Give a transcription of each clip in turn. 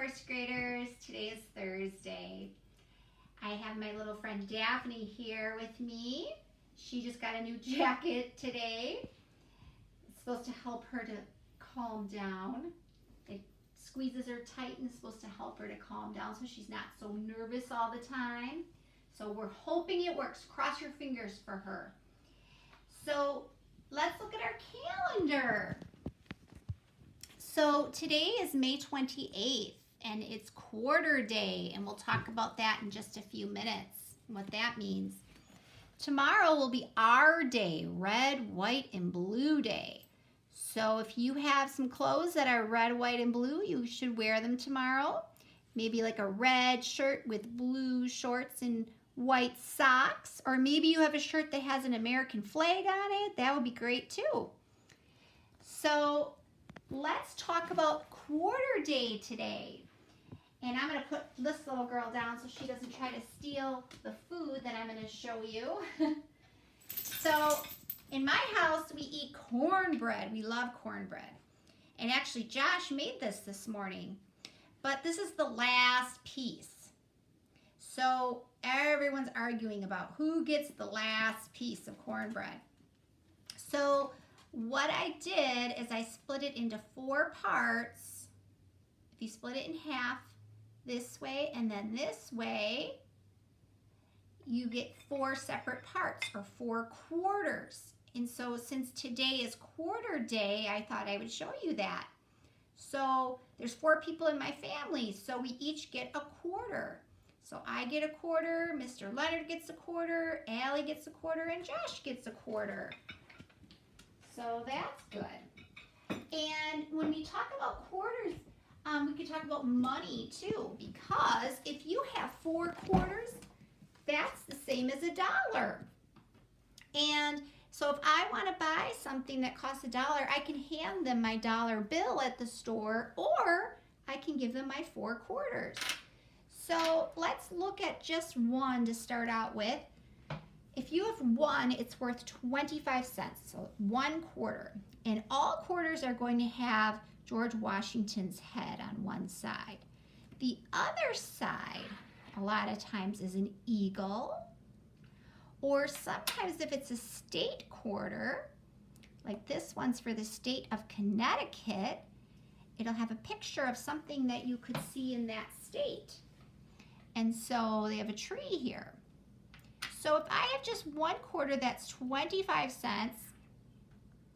first graders. Today is Thursday. I have my little friend Daphne here with me. She just got a new jacket today. It's supposed to help her to calm down. It squeezes her tight and is supposed to help her to calm down so she's not so nervous all the time. So we're hoping it works. Cross your fingers for her. So let's look at our calendar. So today is May 28th and it's quarter day, and we'll talk about that in just a few minutes, what that means. Tomorrow will be our day, red, white, and blue day. So if you have some clothes that are red, white, and blue, you should wear them tomorrow. Maybe like a red shirt with blue shorts and white socks, or maybe you have a shirt that has an American flag on it. That would be great too. So let's talk about quarter day today. And I'm going to put this little girl down so she doesn't try to steal the food that I'm going to show you. So in my house, we eat cornbread. We love cornbread. And actually, Josh made this morning. But this is the last piece. So everyone's arguing about who gets the last piece of cornbread. So what I did is I split it into 4 parts. If you split it in half this way and then this way, you get 4 separate parts, or 4 quarters. And so since today is quarter day, I thought I would show you that. So there's 4 people in my family, so we each get a quarter. So I get a quarter, Mr. Leonard gets a quarter, Allie gets a quarter, and Josh gets a quarter. So that's good. And when we talk about quarters, we could talk about money too, because if you have 4 quarters, that's the same as $1. And so if I want to buy something that costs $1, I can hand them my dollar bill at the store, or I can give them my 4 quarters. So let's look at just one to start out with. If you have 1, it's worth 25 cents, so 1 quarter. And all quarters are going to have George Washington's head on one side. The other side, a lot of times, is an eagle. Or sometimes if it's a state quarter, like this one's for the state of Connecticut, it'll have a picture of something that you could see in that state. And so they have a tree here. So if I have just 1 quarter, that's 25 cents.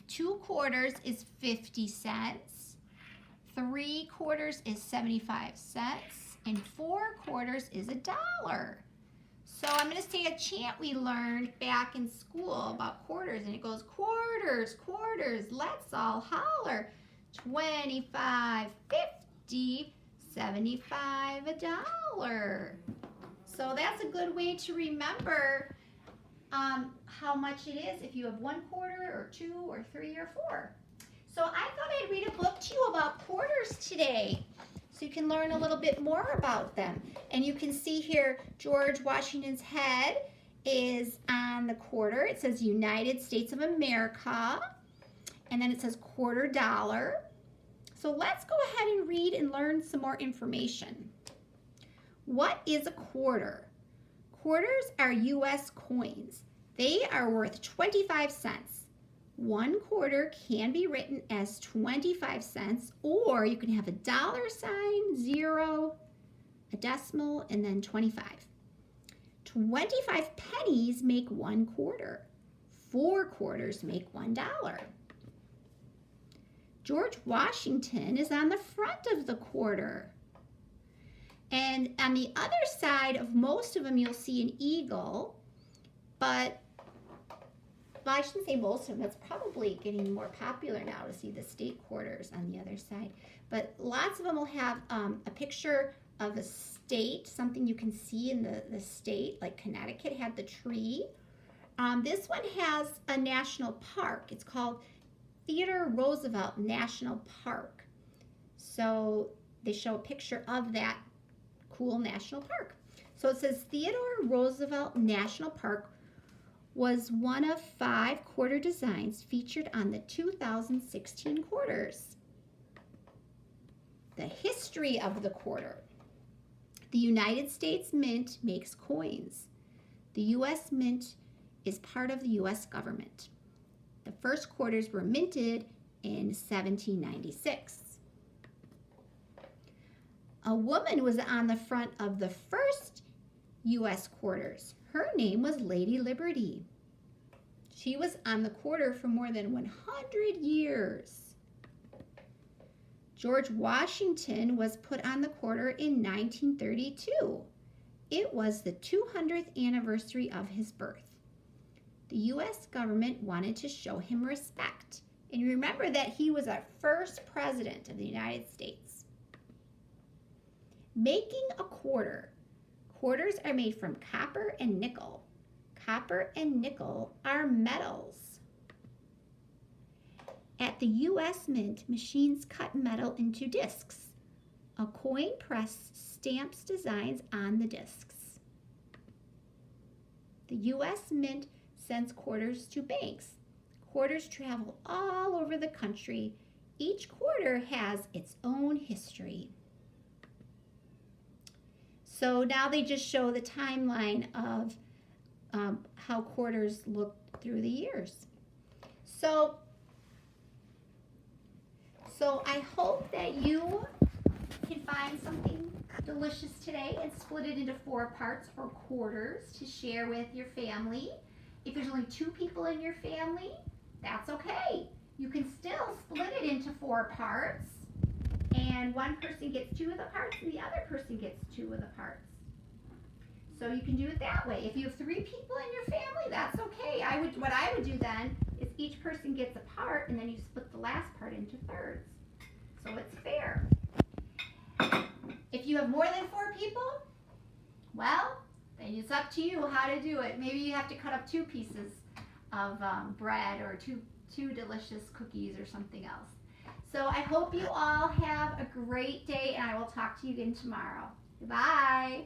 2 quarters is 50 cents. 3 quarters is 75 cents. And 4 quarters is $1. So I'm going to say a chant we learned back in school about quarters. And it goes, quarters, quarters, let's all holler. 25, 50, 75, $1. So that's a good way to remember how much it is if you have 1 quarter or 2 or 3 or 4. So I thought I'd read a book to you about quarters today so you can learn a little bit more about them. And you can see here George Washington's head is on the quarter. It says United States of America, and then it says $quarter. So let's go ahead and read and learn some more information. What is a quarter? Quarters are U.S. coins. They are worth 25 cents. 1 quarter can be written as 25 cents, or you can have a dollar sign, 0, a decimal, and then 25. 25 pennies make 1 quarter. 4 quarters make $1. George Washington is on the front of the quarter. And on the other side of most of them, you'll see an eagle, but well, I shouldn't say most of them. It's probably getting more popular now to see the state quarters on the other side. But lots of them will have a picture of a state, something you can see in the state, like Connecticut had the tree. This one has a national park. It's called Theodore Roosevelt National Park. So they show a picture of that cool national park. So it says Theodore Roosevelt National Park was one of 5 quarter designs featured on the 2016 quarters. The history of the quarter. The United States Mint makes coins. The U.S. Mint is part of the U.S. government. The first quarters were minted in 1796. A woman was on the front of the first U.S. quarters. Her name was Lady Liberty. She was on the quarter for more than 100 years. George Washington was put on the quarter in 1932. It was the 200th anniversary of his birth. The U.S. government wanted to show him respect. And remember that he was our first president of the United States. Making a quarter. Quarters are made from copper and nickel. Copper and nickel are metals. At the U.S. Mint, machines cut metal into discs. A coin press stamps designs on the discs. The U.S. Mint sends quarters to banks. Quarters travel all over the country. Each quarter has its own history. So now they just show the timeline of how quarters look through the years. So I hope that you can find something delicious today and split it into 4 parts or quarters to share with your family. If there's only 2 people in your family, that's okay. You can still split it into 4 parts, and one person gets 2 of the parts and the other person gets 2 of the parts. So you can do it that way. If you have 3 people in your family, that's okay. What I would do then is each person gets a part, and then you split the last part into thirds. So it's fair. If you have more than 4 people, well, then it's up to you how to do it. Maybe you have to cut up 2 pieces of bread or two delicious cookies or something else. So I hope you all have a great day, and I will talk to you again tomorrow. Goodbye.